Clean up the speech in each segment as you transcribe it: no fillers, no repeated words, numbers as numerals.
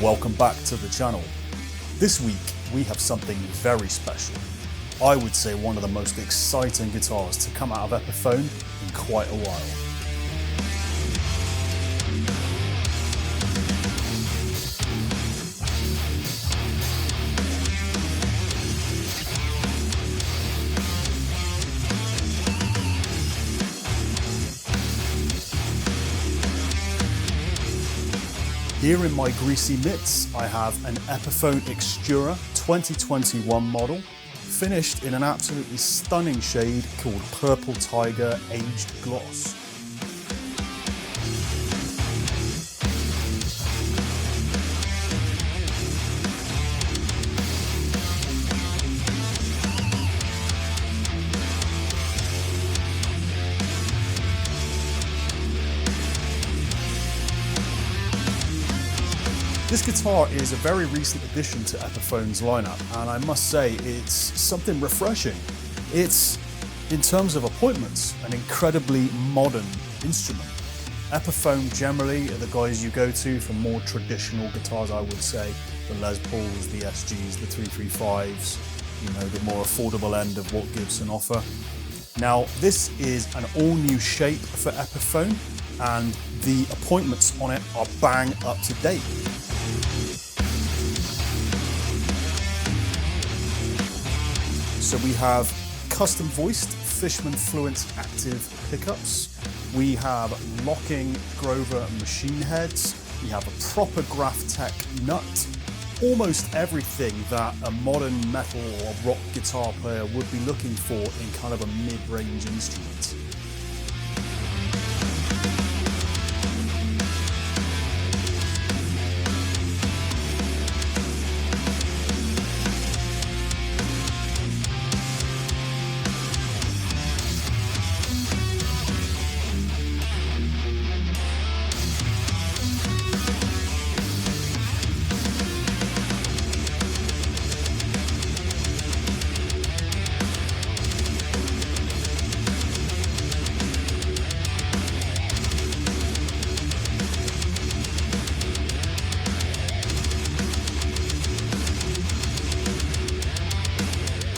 welcome back to the channel. This week we have something very special. I would say one of the most exciting guitars to come out of Epiphone in quite a while. Here in my greasy mitts, I have an Epiphone Extura 2021 model, finished in an absolutely stunning shade called Purple Tiger Aged Gloss. This guitar is a very recent addition to Epiphone's lineup, and I must say it's something refreshing. It's, in terms of appointments, an incredibly modern instrument. Epiphone generally are the guys you go to for more traditional guitars, I would say. The Les Pauls, the SGs, the 335s, you know, the more affordable end of what Gibson offer. Now, this is an all-new shape for Epiphone, and the appointments on it are bang up to date. So we have custom voiced Fishman Fluent active pickups. We have locking Grover machine heads. We have a proper Graphtec nut. Almost everything that a modern metal or rock guitar player would be looking for in kind of a mid-range instrument.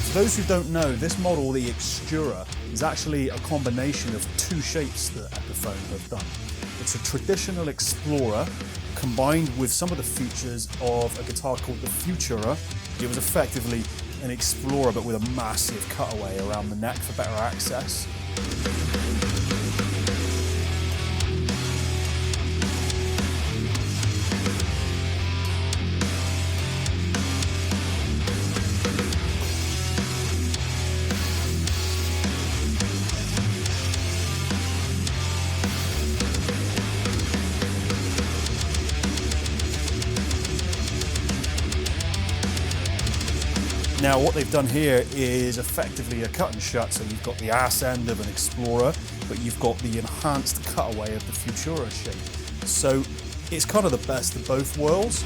For those who don't know, this model, the Extura, is actually a combination of two shapes that Epiphone have done. It's a traditional Explorer combined with some of the features of a guitar called the Futura. It was effectively an Explorer but with a massive cutaway around the neck for better access. Now what they've done here is effectively a cut and shut, so you've got the ass end of an Explorer, but you've got the enhanced cutaway of the Futura shape. So it's kind of the best of both worlds.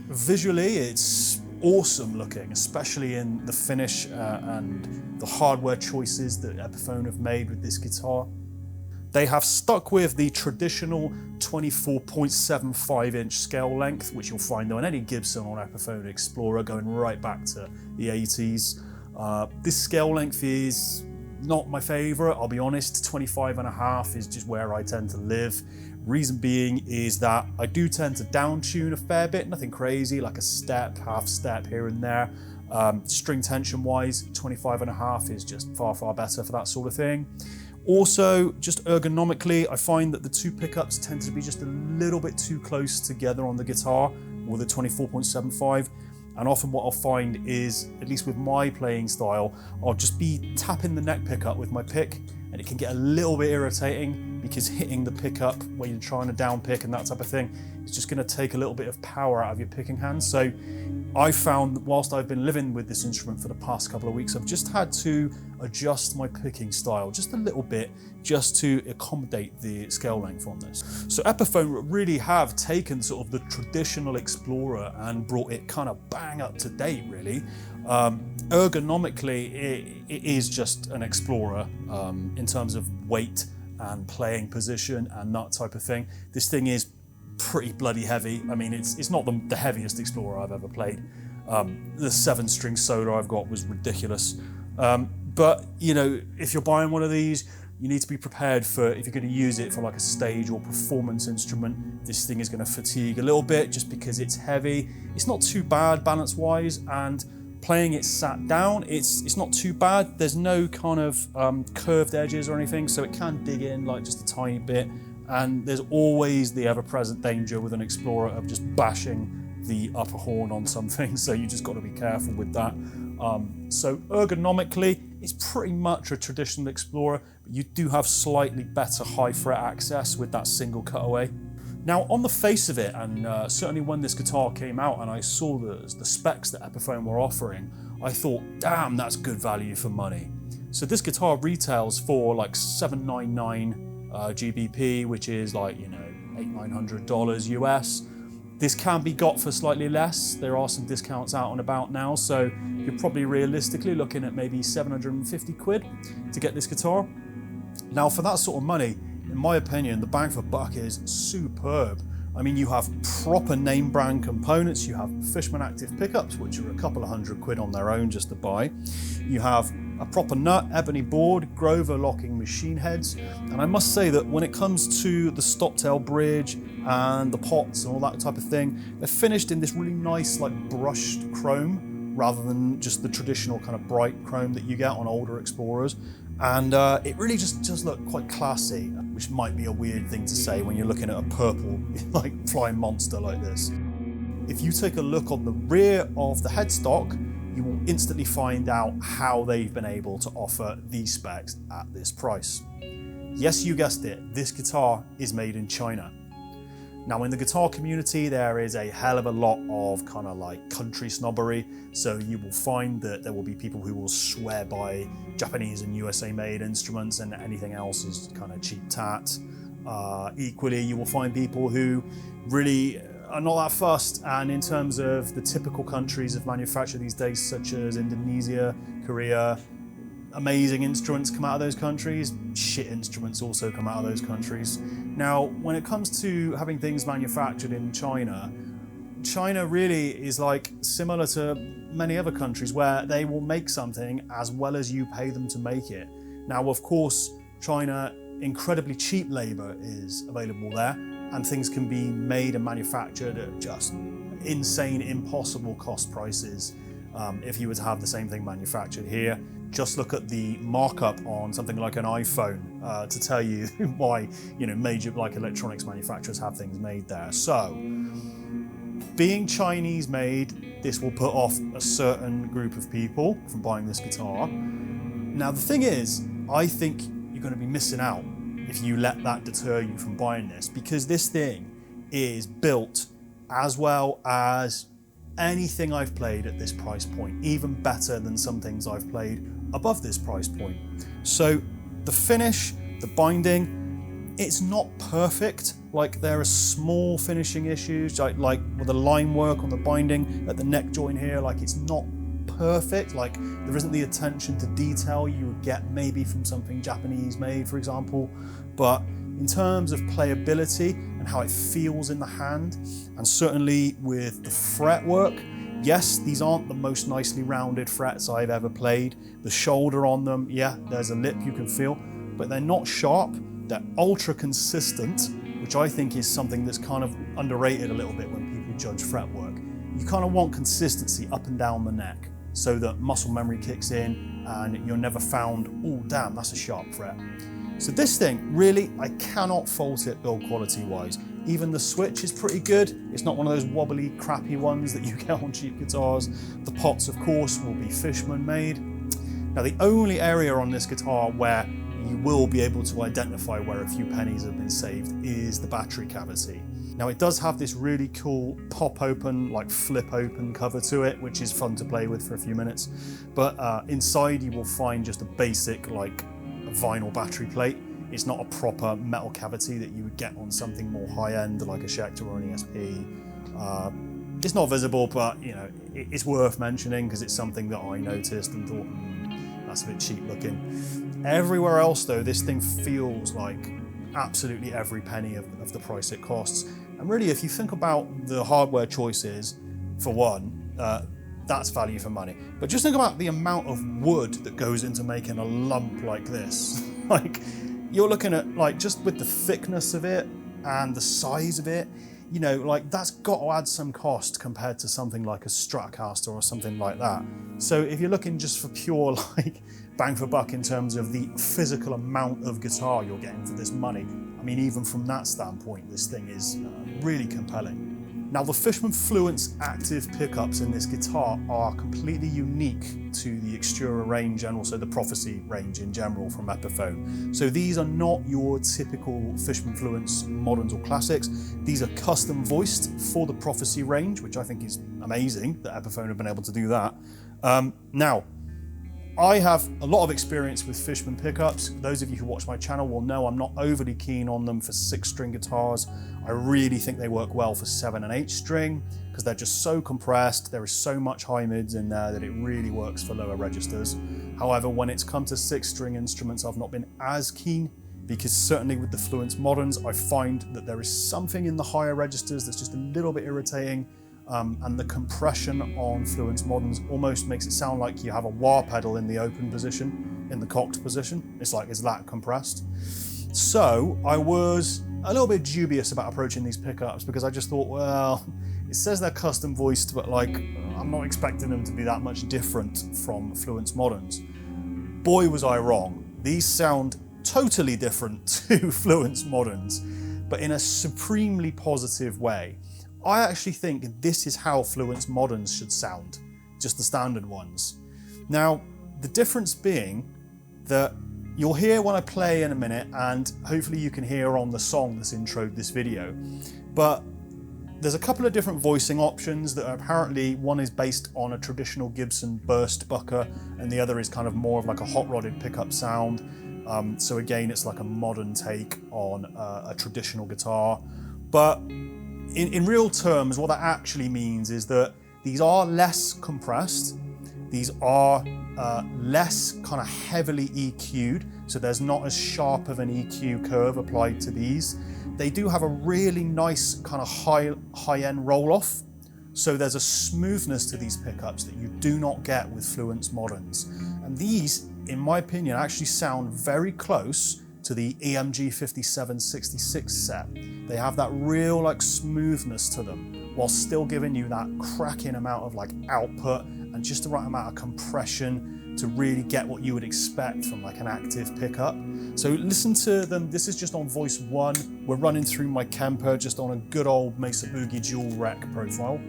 Visually, it's awesome looking, especially in the finish and the hardware choices that Epiphone have made with this guitar. They have stuck with the traditional 24.75 inch scale length, which you'll find on any Gibson or Epiphone Explorer going right back to the 80s. This scale length is not my favorite, I'll be honest. 25.5 is just where I tend to live. Reason being is that I do tend to down tune a fair bit, nothing crazy, like a step, half step here and there. String tension wise, 25.5 is just far, far better for that sort of thing. Also, just ergonomically, I find that the two pickups tend to be just a little bit too close together on the guitar with the 24.75. And often what I'll find is, at least with my playing style, I'll just be tapping the neck pickup with my pick, and it can get a little bit irritating because hitting the pickup when you're trying to down pick and that type of thing is just going to take a little bit of power out of your picking hand. So I found that whilst I've been living with this instrument for the past couple of weeks, I've just had to adjust my picking style just a little bit just to accommodate the scale length on this. So Epiphone really have taken sort of the traditional Explorer and brought it kind of bang up to date really. Ergonomically, it is just an Explorer in terms of weight and playing position and that type of thing. This thing is pretty bloody heavy. I mean, it's not the heaviest Explorer I've ever played. The 7-string solo I've got was ridiculous. But, you know, if you're buying one of these, you need to be prepared for, if you're going to use it for like a stage or performance instrument, this thing is going to fatigue a little bit just because it's heavy. It's not too bad balance-wise, and playing it sat down, it's not too bad. There's no kind of curved edges or anything, so it can dig in like just a tiny bit. And there's always the ever-present danger with an Explorer of just bashing the upper horn on something, so you just got to be careful with that. So ergonomically, it's pretty much a traditional Explorer, but you do have slightly better high fret access with that single cutaway. Now, on the face of it, and certainly when this guitar came out and I saw the specs that Epiphone were offering, I thought, damn, that's good value for money. So this guitar retails for like $799 GBP, which is like, you know, $800-900 US. This can be got for slightly less. There are some discounts out and about now, so you're probably realistically looking at maybe 750 quid to get this guitar. Now, for that sort of money, in my opinion, the bang for buck is superb. I mean, you have proper name brand components. You have Fishman active pickups, which are a couple of hundred quid on their own just to buy. You have a proper nut, ebony board, Grover locking machine heads. And I must say that when it comes to the stoptail bridge and the pots and all that type of thing, they're finished in this really nice, like brushed chrome, rather than just the traditional kind of bright chrome that you get on older Explorers. And it really just does look quite classy, which might be a weird thing to say when you're looking at a purple, like flying monster like this. If you take a look on the rear of the headstock, you will instantly find out how they've been able to offer these specs at this price. Yes, you guessed it, this guitar is made in China. Now, in the guitar community, there is a hell of a lot of kind of like country snobbery. So you will find that there will be people who will swear by Japanese and USA made instruments, and anything else is kind of cheap tat. Equally, you will find people who really are not that fussed. And in terms of the typical countries of manufacture these days, such as Indonesia, Korea, amazing instruments come out of those countries, shit instruments also come out of those countries. Now, when it comes to having things manufactured in China, China really is like similar to many other countries where they will make something as well as you pay them to make it. Now, of course, China, incredibly cheap labor is available there, and things can be made and manufactured at just insane, impossible cost prices. If you were to have the same thing manufactured here, just look at the markup on something like an iPhone to tell you why, you know, major like electronics manufacturers have things made there. So, being Chinese made, this will put off a certain group of people from buying this guitar. Now, the thing is, I think you're going to be missing out if you let that deter you from buying this, because this thing is built as well as anything I've played at this price point, even better than some things I've played above this price point. So the finish, the binding, it's not perfect. Like, there are small finishing issues, like with the line work on the binding at the neck joint here, like it's not perfect. Like, there isn't the attention to detail you would get maybe from something Japanese made, for example. But in terms of playability and how it feels in the hand, and certainly with the fretwork, yes, these aren't the most nicely rounded frets I've ever played. The shoulder on them, yeah, there's a lip you can feel, but they're not sharp. They're ultra consistent, which I think is something that's kind of underrated a little bit when people judge fretwork. You kind of want consistency up and down the neck so that muscle memory kicks in and you're never found, oh damn, that's a sharp fret. So this thing, really, I cannot fault it build quality wise. Even the switch is pretty good. It's not one of those wobbly, crappy ones that you get on cheap guitars. The pots, of course, will be Fishman made. Now, the only area on this guitar where you will be able to identify where a few pennies have been saved is the battery cavity. Now, it does have this really cool pop open, like flip open cover to it, which is fun to play with for a few minutes. But inside you will find just a basic like vinyl battery plate. It's not a proper metal cavity that you would get on something more high end like a Schecter or an ESP. It's not visible, but you know, it's worth mentioning because it's something that I noticed and thought, that's a bit cheap looking. Everywhere else though, this thing feels like absolutely every penny of the price it costs. And really, if you think about the hardware choices, for one, that's value for money. But just think about the amount of wood that goes into making a lump like this. Like, you're looking at, like, just with the thickness of it and the size of it, you know, like, that's got to add some cost compared to something like a Stratocaster or something like that. So if you're looking just for pure, like, bang for buck in terms of the physical amount of guitar you're getting for this money, I mean, even from that standpoint, this thing is really compelling. Now, the Fishman Fluence active pickups in this guitar are completely unique to the Extura range and also the Prophecy range in general from Epiphone. So these are not your typical Fishman Fluence moderns or classics. These are custom voiced for the Prophecy range, which I think is amazing that Epiphone have been able to do that. Now, I have a lot of experience with Fishman pickups. Those of you who watch my channel will know I'm not overly keen on them for 6-string guitars. I really think they work well for 7 and 8 string because they're just so compressed. There is so much high mids in there that it really works for lower registers. However, when it's come to 6-string instruments, I've not been as keen because certainly with the Fluence moderns, I find that there is something in the higher registers that's just a little bit irritating. And the compression on Fluence moderns almost makes it sound like you have a wah pedal in the open position, in the cocked position. It's like, is that compressed? So I was a little bit dubious about approaching these pickups because I just thought, well, it says they're custom voiced, but like, I'm not expecting them to be that much different from Fluence moderns. Boy, was I wrong. These sound totally different to Fluence moderns, but in a supremely positive way. I actually think this is how Fluence moderns should sound, just the standard ones. Now, the difference being that you'll hear when I play in a minute, and hopefully you can hear on the song that's introed this video, but there's a couple of different voicing options that are apparently, one is based on a traditional Gibson burst bucker, and the other is kind of more of like a hot-rodded pickup sound. So again, it's like a modern take on a traditional guitar. But in real terms, what that actually means is that these are less compressed, these are less kind of heavily EQ'd, so there's not as sharp of an EQ curve applied to these. They do have a really nice kind of high-end roll-off, so there's a smoothness to these pickups that you do not get with Fluence moderns. And these, in my opinion, actually sound very close to the EMG 5766 set. They have that real like smoothness to them while still giving you that cracking amount of like output and just the right amount of compression to really get what you would expect from like an active pickup. So listen to them. This is just on voice 1. We're running through my Kemper just on a good old Mesa Boogie dual rec profile.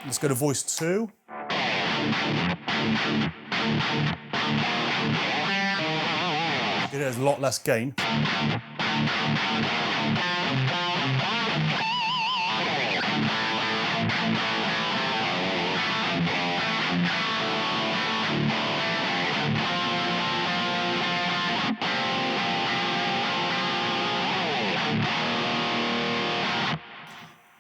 Let's go to voice 2. It has a lot less gain.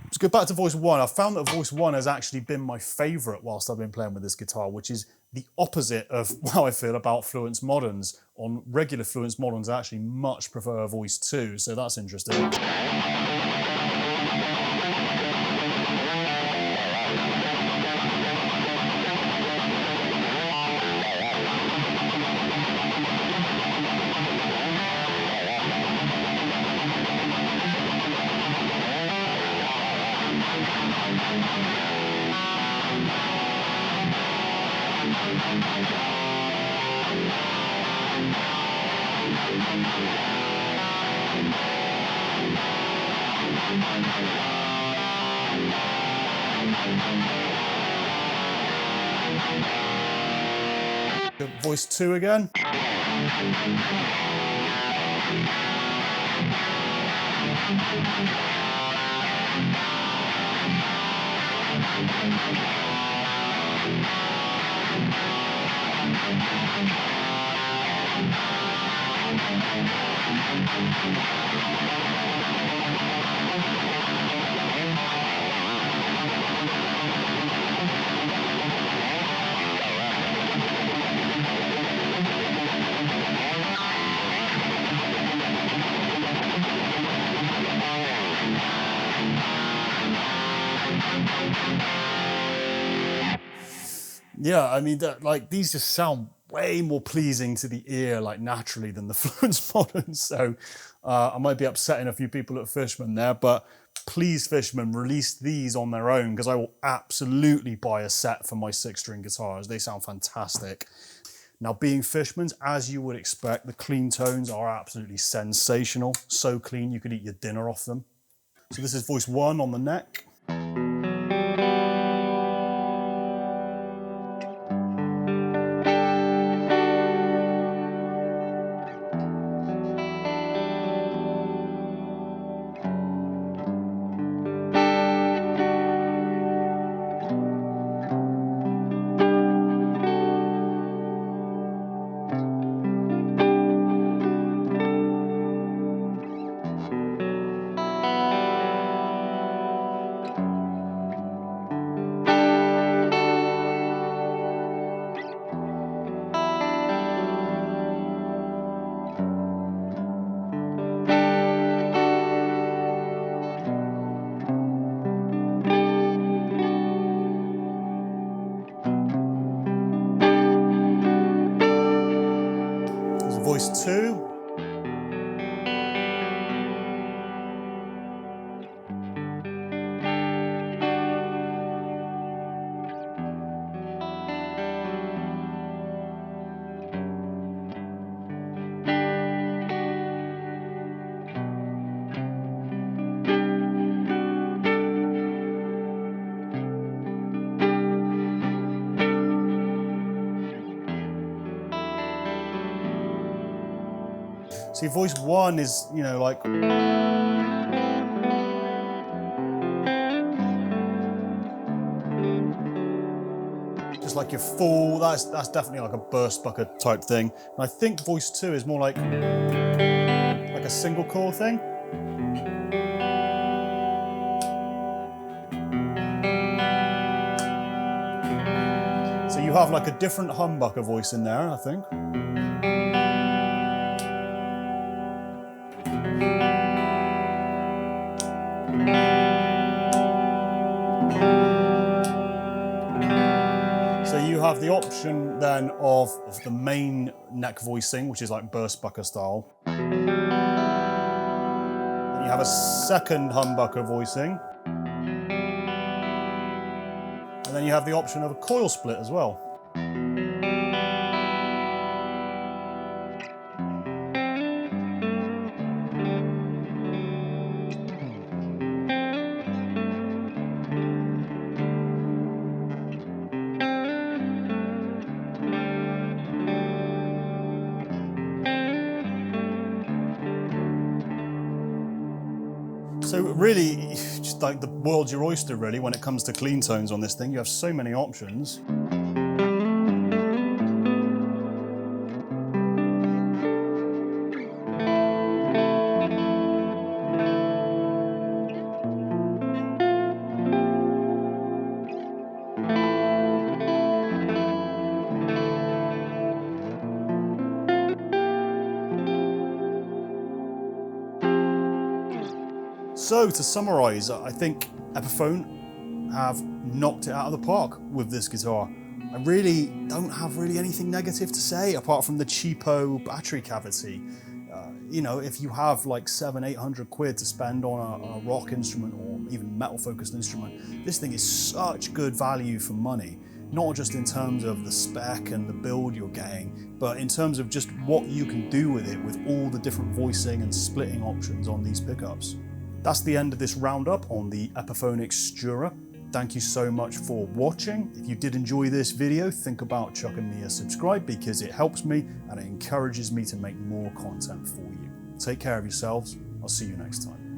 Let's go back to voice 1. I found that voice 1 has actually been my favorite whilst I've been playing with this guitar, which is the opposite of how I feel about Fluence moderns. On regular Fluence moderns, I actually much prefer voice 2, so that's interesting. Voice 2 again. Yeah, I mean, like these just sound way more pleasing to the ear, like naturally, than the Fluence Modern. So I might be upsetting a few people at Fishman there, but please, Fishman, release these on their own, because I will absolutely buy a set for my 6-string guitars. They sound fantastic. Now, being Fishman's, as you would expect, the clean tones are absolutely sensational. So clean, you could eat your dinner off them. So this is voice 1 on the neck. Voice 2. See, voice 1 is, you know, like... just like your full, that's definitely like a burst bucket type thing. And I think voice 2 is more like a single chord thing. So you have like a different humbucker voice in there, I think. Have the option then of the main neck voicing, which is like burst bucker style. Then you have a second humbucker voicing. And then you have the option of a coil split as well. So really, just like the world's your oyster really when it comes to clean tones on this thing. You have so many options. So to summarise, I think Epiphone have knocked it out of the park with this guitar. I really don't have anything negative to say apart from the cheapo battery cavity. You know, if you have like 700-800 quid to spend on a rock instrument or even metal focused instrument, this thing is such good value for money. Not just in terms of the spec and the build you're getting, but in terms of just what you can do with it with all the different voicing and splitting options on these pickups. That's the end of this roundup on the Epiphone Extura. Thank you so much for watching. If you did enjoy this video, think about chucking me a subscribe because it helps me and it encourages me to make more content for you. Take care of yourselves. I'll see you next time.